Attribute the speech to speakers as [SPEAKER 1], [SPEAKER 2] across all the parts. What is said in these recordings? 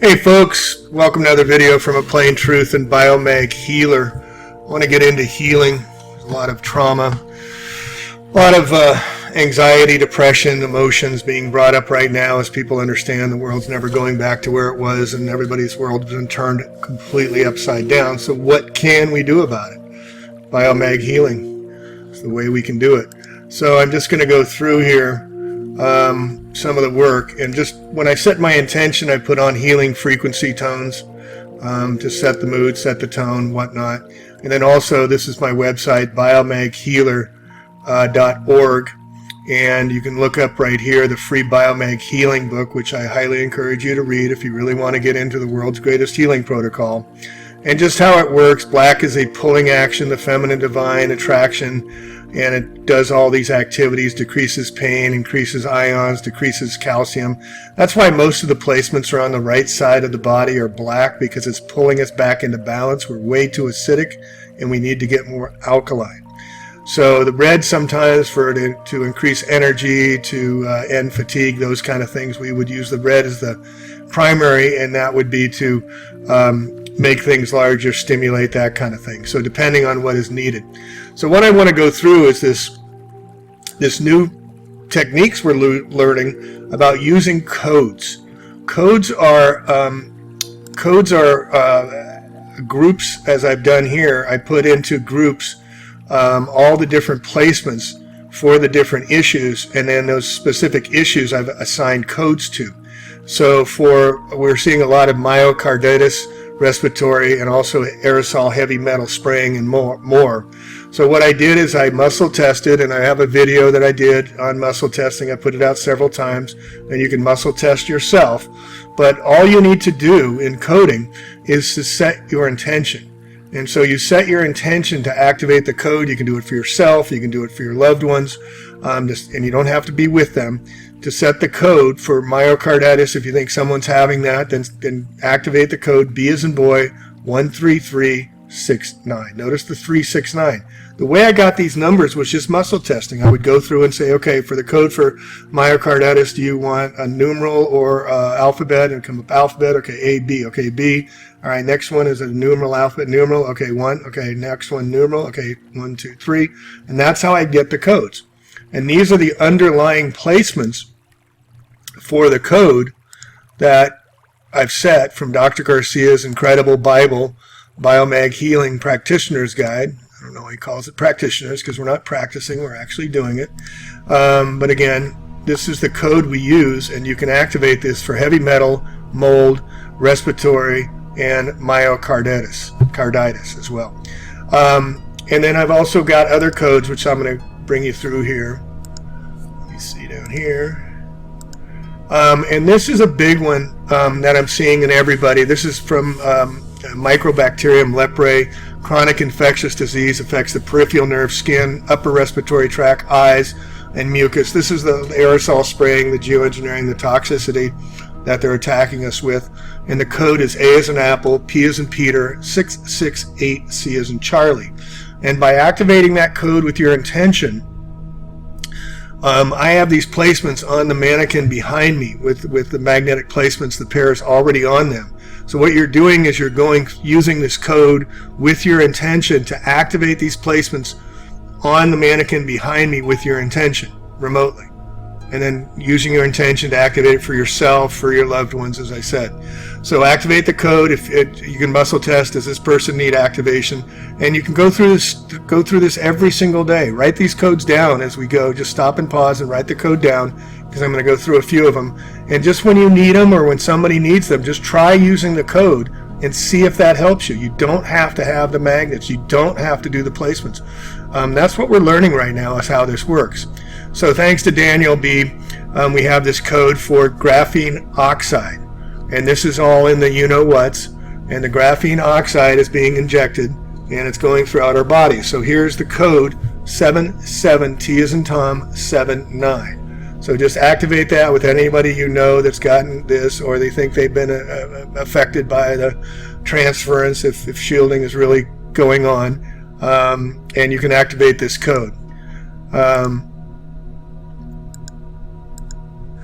[SPEAKER 1] Hey folks, welcome to another video from A Plain Truth and Biomag Healer. I want to get into healing. There's a lot of trauma, a lot of anxiety, depression, emotions being brought up right now as people understand the world's never going back to where it was and everybody's world has been turned completely upside down. So what can we do about it? Biomag healing is the way we can do it. So I'm just going to go through here some of the work, and just when I set my intention, I put on healing frequency tones to set the mood, set the tone, whatnot. And then also, this is my website, biomaghealer.org, and you can look up right here the free Biomag healing book, which I highly encourage you to read if you really want to get into the world's greatest healing protocol and just how it works. Black is a pulling action, the feminine divine attraction, and it does all these activities, decreases pain, increases ions, decreases calcium. That's why most of the placements are on the right side of the body are black, because it's pulling us back into balance. We're way too acidic and we need to get more alkaline. So the red sometimes to increase energy, to end fatigue, those kind of things. We would use the red as the primary, and that would be to make things larger, stimulate, that kind of thing. So depending on what is needed. So what I want to go through is this new techniques we're learning about using codes. Codes are groups, as I've done here. I put into groups all the different placements for the different issues, and then those specific issues I've assigned codes to. So we're seeing a lot of myocarditis, respiratory, and also aerosol heavy metal spraying and more. So what I did is I muscle tested, and I have a video that I did on muscle testing. I put it out several times, and you can muscle test yourself. But all you need to do in coding is to set your intention. And so you set your intention to activate the code. You can do it for yourself. You can do it for your loved ones, and you don't have to be with them. To set the code for myocarditis, if you think someone's having that, then activate the code B as in boy 13369. Notice the 369. The way I got these numbers was just muscle testing. I would go through and say, okay, for the code for myocarditis, do you want a numeral or alphabet? And come up alphabet. Okay, A, B. Okay, B. All right, next one is a numeral, alphabet, numeral. Okay, 1. Okay, next one, numeral. Okay, 1, 2, 3. And that's how I get the codes. And these are the underlying placements for the code that I've set from Dr. Garcia's incredible Bible, Biomag Healing Practitioner's Guide. I don't know why he calls it practitioners, because we're not practicing, we're actually doing it. But again, this is the code we use, and you can activate this for heavy metal, mold, respiratory, and myocarditis as well. And then I've also got other codes, which I'm going to bring you through here. Let me see down here. And this is a big one that I'm seeing in everybody. This is from Microbacterium leprae. Chronic infectious disease affects the peripheral nerve, skin, upper respiratory tract, eyes, and mucus. This is the aerosol spraying, the geoengineering, the toxicity that they're attacking us with. And the code is A as in apple, P as in Peter, 668, C as in Charlie. And by activating that code with your intention, I have these placements on the mannequin behind me with the magnetic placements, the pairs already on them. So what you're doing is you're using this code with your intention to activate these placements on the mannequin behind me with your intention remotely. And then using your intention to activate it for yourself, for your loved ones, as I said. So activate the code. You can muscle test, does this person need activation? And you can go through this every single day. Write these codes down as we go. Just stop and pause and write the code down, because I'm going to go through a few of them. And just when you need them, or when somebody needs them, just try using the code and see if that helps you. You don't have to have the magnets. You don't have to do the placements. That's what we're learning right now, is how this works. So thanks to Daniel B, we have this code for graphene oxide. And this is all in the you-know-whats. And the graphene oxide is being injected, and it's going throughout our body. So here's the code 77, T as in Tom, 79. So just activate that with anybody you know that's gotten this, or they think they've been affected by the transference, if shielding is really going on. And you can activate this code.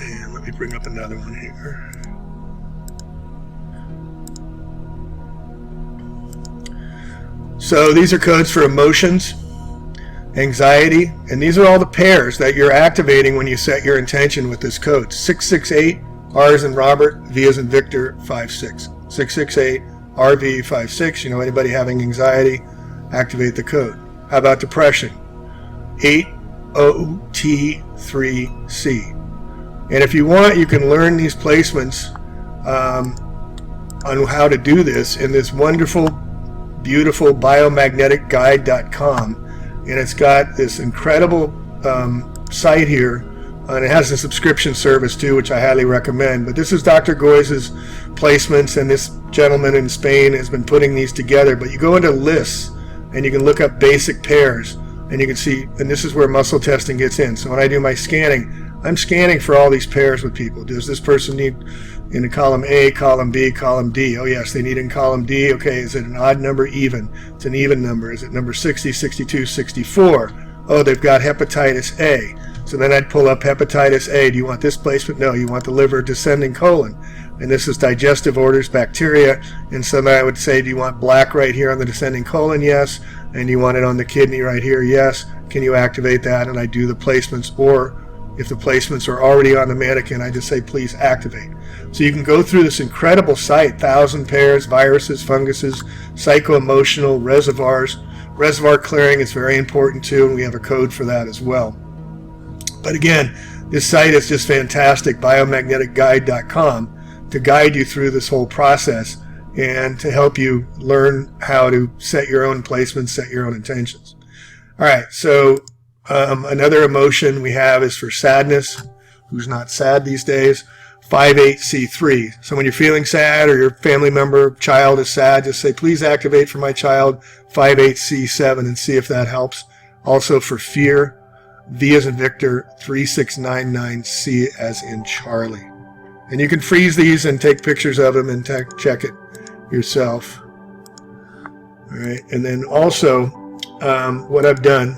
[SPEAKER 1] And let me bring up another one here. So these are codes for emotions, anxiety, and these are all the pairs that you're activating when you set your intention with this code. 668, R as in Robert, V as in Victor, 56. 668, RV, 56. You know, anybody having anxiety, activate the code. How about depression? 8OT3C. And if you want, you can learn these placements on how to do this in this wonderful, beautiful biomagneticguide.com. And it's got this incredible site here, and it has a subscription service too, which I highly recommend. But this is Dr. Goy's placements, and this gentleman in Spain has been putting these together. But you go into lists, and you can look up basic pairs, and you can see, and this is where muscle testing gets in. So when I do my scanning, I'm scanning for all these pairs with people. Does this person need in column A, column B, column D? Oh yes, they need in column D. Okay, is it an odd number, even? It's an even number. Is it number 60, 62, 64? Oh, they've got hepatitis A. So then I'd pull up hepatitis A. Do you want this placement? No, you want the liver, descending colon. And this is digestive orders, bacteria. And so then I would say, do you want black right here on the descending colon? Yes. And you want it on the kidney right here? Yes. Can you activate that? And I do the placements. Or if the placements are already on the mannequin, I just say, please activate. So you can go through this incredible site, 1,000 pairs, viruses, funguses, psycho-emotional, reservoirs. Reservoir clearing is very important too, and we have a code for that as well. But again, this site is just fantastic, biomagneticguide.com, to guide you through this whole process and to help you learn how to set your own placements, set your own intentions. All right, so another emotion we have is for sadness. Who's not sad these days? 58C3. So when you're feeling sad or your family member, child is sad, just say, please activate for my child 58C7 and see if that helps. Also for fear, V as in Victor, 3699, C as in Charlie. And you can freeze these and take pictures of them and check it yourself. All right, and then also what I've done,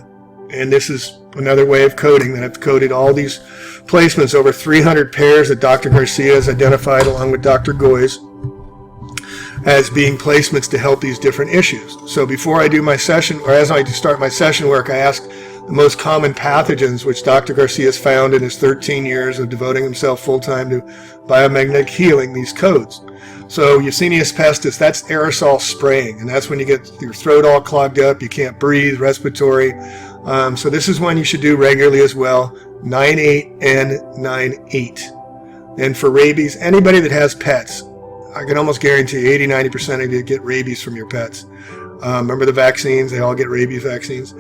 [SPEAKER 1] and this is another way of coding, that I've coded all these placements, over 300 pairs that Dr. Garcia has identified along with Dr. Goy's as being placements to help these different issues. So before I do my session, or as I start my session work, I ask the most common pathogens which Dr. Garcia has found in his 13 years of devoting himself full-time to biomagnetic healing, these codes. So Yersinia pestis, that's aerosol spraying, and that's when you get your throat all clogged up, you can't breathe, respiratory. So this is one you should do regularly as well, 98N98. And for rabies, anybody that has pets, I can almost guarantee 80-90% of you get rabies from your pets. Remember the vaccines? They all get rabies vaccines.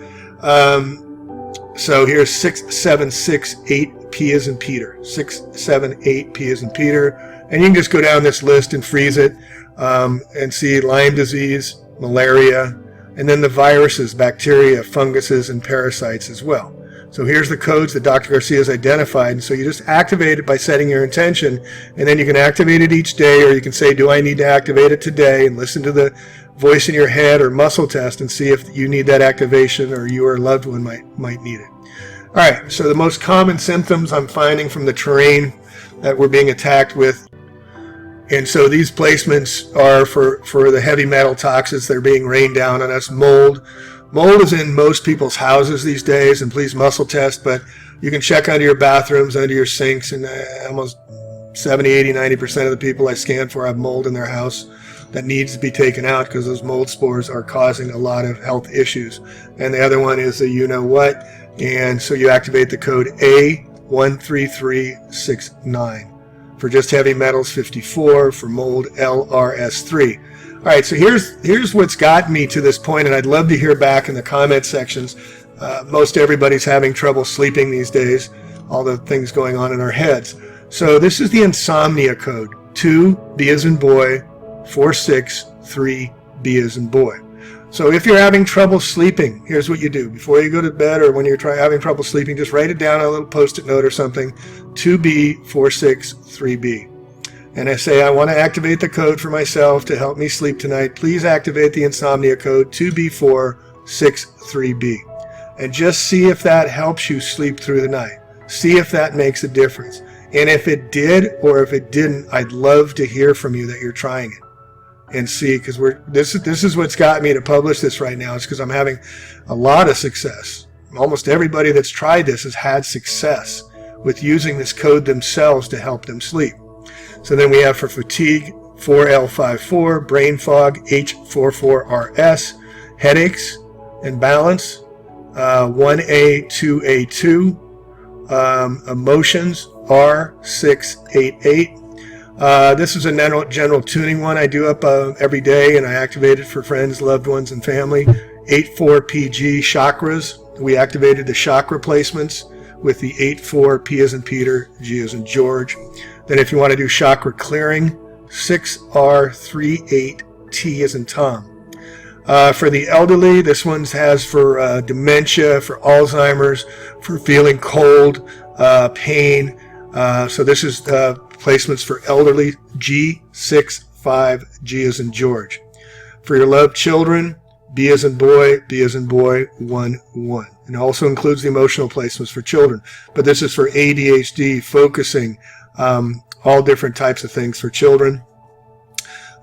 [SPEAKER 1] So here's 6768P as in Peter. 678P as in Peter. And you can just go down this list and freeze it and see Lyme disease, malaria, and then the viruses, bacteria, funguses, and parasites as well. So here's the codes that Dr. Garcia has identified. And so you just activate it by setting your intention, and then you can activate it each day, or you can say, do I need to activate it today? And listen to the voice in your head or muscle test and see if you need that activation or you or a loved one might need it. All right, so the most common symptoms I'm finding from the terrain that we're being attacked with. And so these placements are for the heavy metal toxins that are being rained down on us. Mold. Mold is in most people's houses these days, and please muscle test, but you can check under your bathrooms, under your sinks, and almost 70, 80, 90% of the people I scan for have mold in their house that needs to be taken out because those mold spores are causing a lot of health issues. And the other one is the you-know-what, and so you activate the code A13369. For just heavy metals, 54. For mold, LRS3. All right, so here's what's gotten me to this point, and I'd love to hear back in the comment sections. Most everybody's having trouble sleeping these days, all the things going on in our heads. So this is the insomnia code, 2, B as in boy, 463, B as in boy. So if you're having trouble sleeping, here's what you do. Before you go to bed or when you're having trouble sleeping, just write it down on a little Post-it note or something, 2B463B. And I say, I want to activate the code for myself to help me sleep tonight. Please activate the insomnia code 2B463B. And just see if that helps you sleep through the night. See if that makes a difference. And if it did or if it didn't, I'd love to hear from you that you're trying it. and see, because this is what's got me to publish this right now. It's because I'm having a lot of success. Almost everybody that's tried this has had success with using this code themselves to help them sleep. So then we have for fatigue 4L54, brain fog H44RS, headaches and balance 1A2A2, emotions R688. This is a general tuning one I do up every day, and I activate it for friends, loved ones, and family. 84PG chakras. We activated the chakra placements with the 84 P as in Peter, G as in George. Then if you want to do chakra clearing, 6R38T as in Tom. For the elderly, this one has for dementia, for Alzheimer's, for feeling cold, pain. So this is placements for elderly, G65, G as in George. For your loved children, B as in boy, 1, 1. And it also includes the emotional placements for children. But this is for ADHD, focusing, all different types of things for children.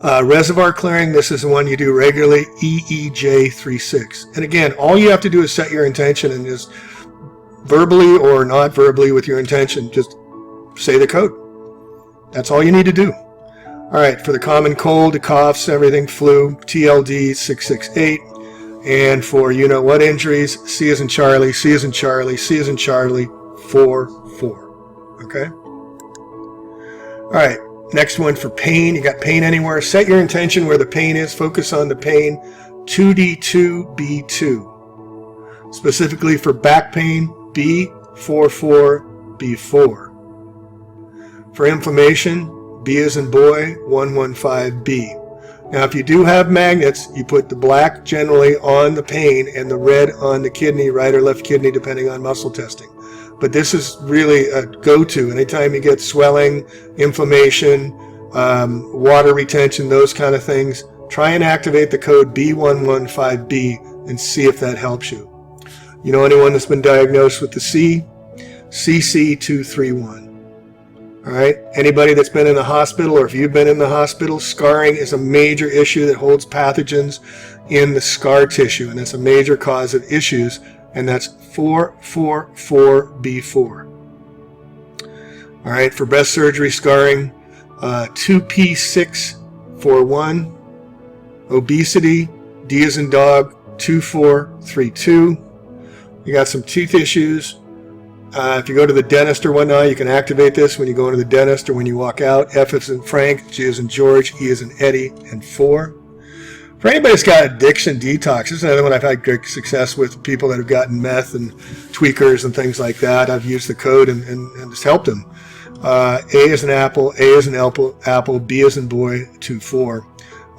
[SPEAKER 1] Reservoir clearing, this is the one you do regularly, EEJ36. And again, all you have to do is set your intention, and just verbally or not verbally with your intention, just say the code. That's all you need to do. All right, for the common cold, the coughs, everything, flu, TLD 668. And for you-know-what injuries, C as in Charlie, C as in Charlie, C as in Charlie, 4, 4. Okay? All right, next one for pain. You got pain anywhere. Set your intention where the pain is. Focus on the pain. 2D2B2. Specifically for back pain, B44B4. For inflammation, B as in boy, 115B. Now, if you do have magnets, you put the black generally on the pain and the red on the kidney, right or left kidney, depending on muscle testing. But this is really a go-to. Anytime you get swelling, inflammation, water retention, those kind of things, try and activate the code B115B and see if that helps you. You know anyone that's been diagnosed with the C? CC231. All right. Anybody that's been in the hospital, or if you've been in the hospital, scarring is a major issue that holds pathogens in the scar tissue, and that's a major cause of issues, and that's 444B4. All right. For breast surgery scarring, 2P641. Obesity, D as in dog, 2432. You got some teeth issues. If you go to the dentist or whatnot, you can activate this when you go into the dentist or when you walk out. F as in Frank, G as in George, E as in Eddie, and 4. For anybody that's got addiction detox, this is another one I've had great success with people that have gotten meth and tweakers and things like that. I've used the code and it's helped them. A as in apple, A as in apple, B as in boy, 24.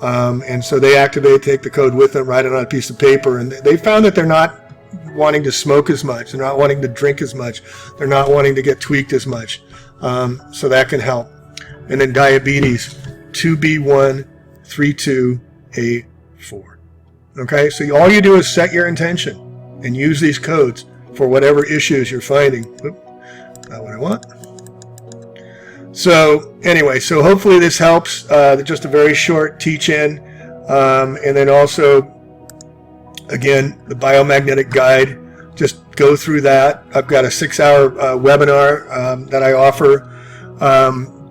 [SPEAKER 1] And so they activate, take the code with them, write it on a piece of paper, and they found that they're not wanting to smoke as much, they're not wanting to drink as much, they're not wanting to get tweaked as much. So that can help. And then diabetes, 2B132A4. Okay, so all you do is set your intention and use these codes for whatever issues you're finding. Oop, not what I want. So anyway, so hopefully this helps. Just a very short teach-in, and then also, again, the biomagnetic guide. Just go through that. I've got a 6-hour webinar that I offer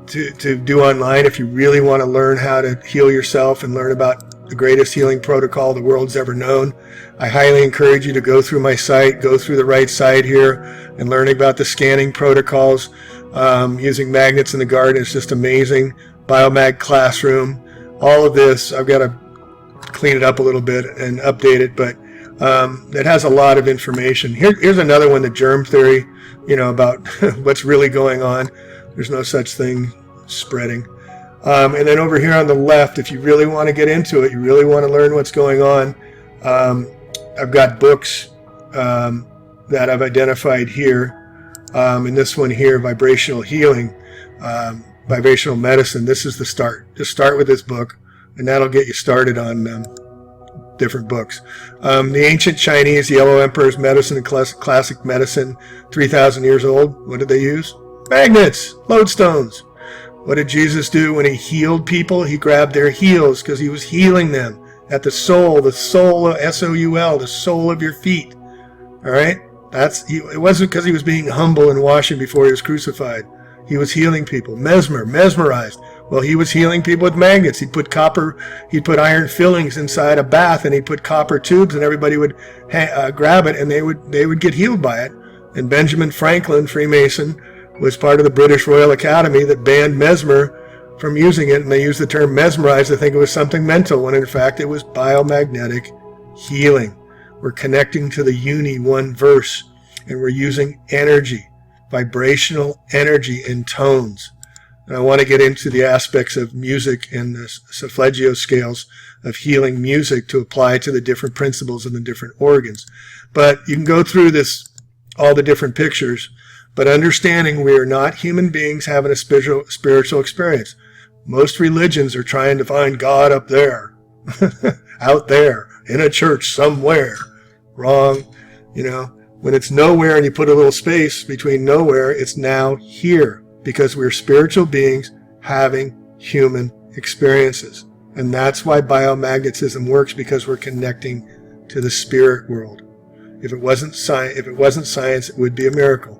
[SPEAKER 1] to do online if you really want to learn how to heal yourself and learn about the greatest healing protocol the world's ever known. I highly encourage you to go through my site, go through the right side here, and learn about the scanning protocols. Using magnets in the garden is just amazing. Biomag classroom, all of this. I've got to clean it up a little bit and update it, but it has a lot of information. Here's another one, the germ theory, about what's really going on. There's no such thing spreading. And then over here on the left, if you really want to get into it, you really want to learn what's going on, I've got books that I've identified here. And this one here, vibrational healing, vibrational medicine. This is the start. Just start with this book, and that'll get you started on different books. The ancient Chinese Yellow Emperor's medicine and classic medicine, 3,000 years old. What did they use? Magnets, lodestones. What did Jesus do when he healed people? He grabbed their heels because he was healing them at the soul of S-O-U-L, the sole of your feet. All right? It wasn't because he was being humble and washing before he was crucified. He was healing people. Mesmerized. Well, he was healing people with magnets. He'd put iron fillings inside a bath, and he'd put copper tubes, and everybody would grab it, and they would get healed by it. And Benjamin Franklin, Freemason, was part of the British Royal Academy that banned mesmer from using it, and they used the term mesmerized to think it was something mental, when in fact it was biomagnetic healing. We're connecting to the one verse, and we're using energy, vibrational energy and tones. And I want to get into the aspects of music and the solfeggio scales of healing music to apply to the different principles and the different organs. But you can go through all the different pictures, but understanding we are not human beings having a spiritual experience. Most religions are trying to find God up there, out there, in a church somewhere. Wrong. When it's nowhere and you put a little space between nowhere, it's now here, because we're spiritual beings having human experiences. And that's why biomagnetism works, because we're connecting to the spirit world. If it wasn't science, it would be a miracle.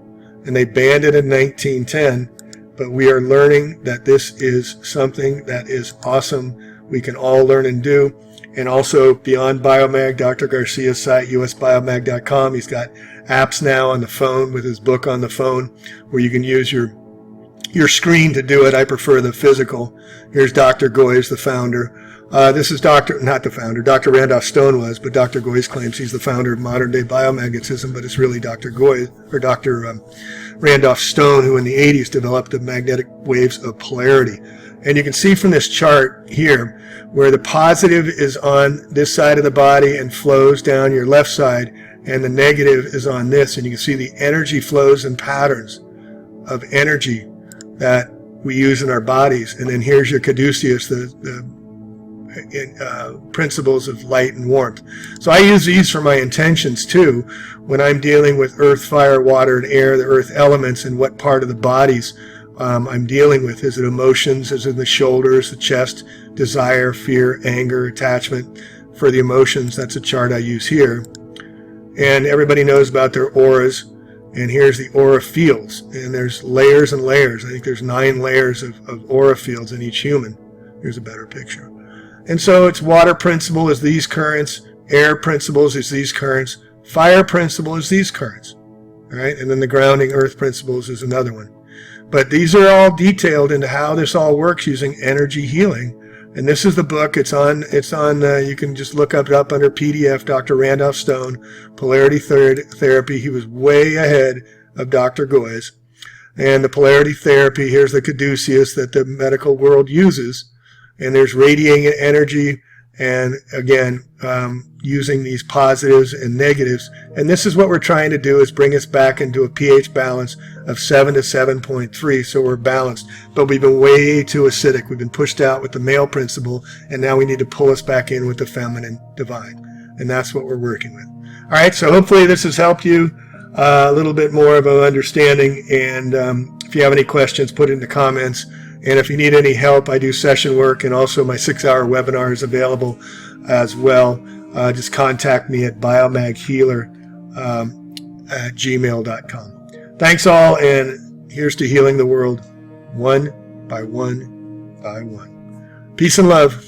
[SPEAKER 1] And they banned it in 1910, but we are learning that this is something that is awesome. We can all learn and do. And also, beyond Biomag, Dr. Garcia's site, usbiomag.com, he's got apps now on the phone with his book on the phone where you can use your screen to do it. I prefer the physical. Here's Dr. Goyes, the founder. This is Dr. Randolph Stone was, but Dr. Goyes claims he's the founder of modern day biomagnetism, but it's really Dr. Goyes, or Dr. Randolph Stone, who in the 80s developed the magnetic waves of polarity. And you can see from this chart here where the positive is on this side of the body and flows down your left side, and the negative is on this. And you can see the energy flows and patterns of energy that we use in our bodies. And then here's your caduceus, the principles of light and warmth. So I use these for my intentions too, when I'm dealing with earth, fire, water, and air, the earth elements, and what part of the bodies I'm dealing with. Is it emotions? Is it the shoulders, the chest, desire, fear, anger, attachment? For the emotions, that's a chart I use here. And everybody knows about their auras. And here's the aura fields. And there's layers and layers. I think there's 9 layers of aura fields in each human. Here's a better picture. And so it's water principle is these currents, air principles is these currents, fire principle is these currents. All right? And then the grounding earth principles is another one. But these are all detailed into how this all works using energy healing. And this is the book. It's on. You can just look it up under PDF. Dr. Randolph Stone, Polarity Therapy. He was way ahead of Dr. Goyes. And the polarity therapy. Here's the caduceus that the medical world uses. And there's radiating energy. And again, using these positives and negatives. And this is what we're trying to do, is bring us back into a pH balance of 7 to 7.3, so we're balanced. But we've been way too acidic. We've been pushed out with the male principle, and now we need to pull us back in with the feminine divine. And that's what we're working with. All right, so hopefully this has helped you a little bit more of an understanding. And if you have any questions, put it in the comments. And if you need any help, I do session work, and also my 6-hour webinar is available as well. Just contact me at biomaghealer@gmail.com. Thanks all, and here's to healing the world one by one by one. Peace and love.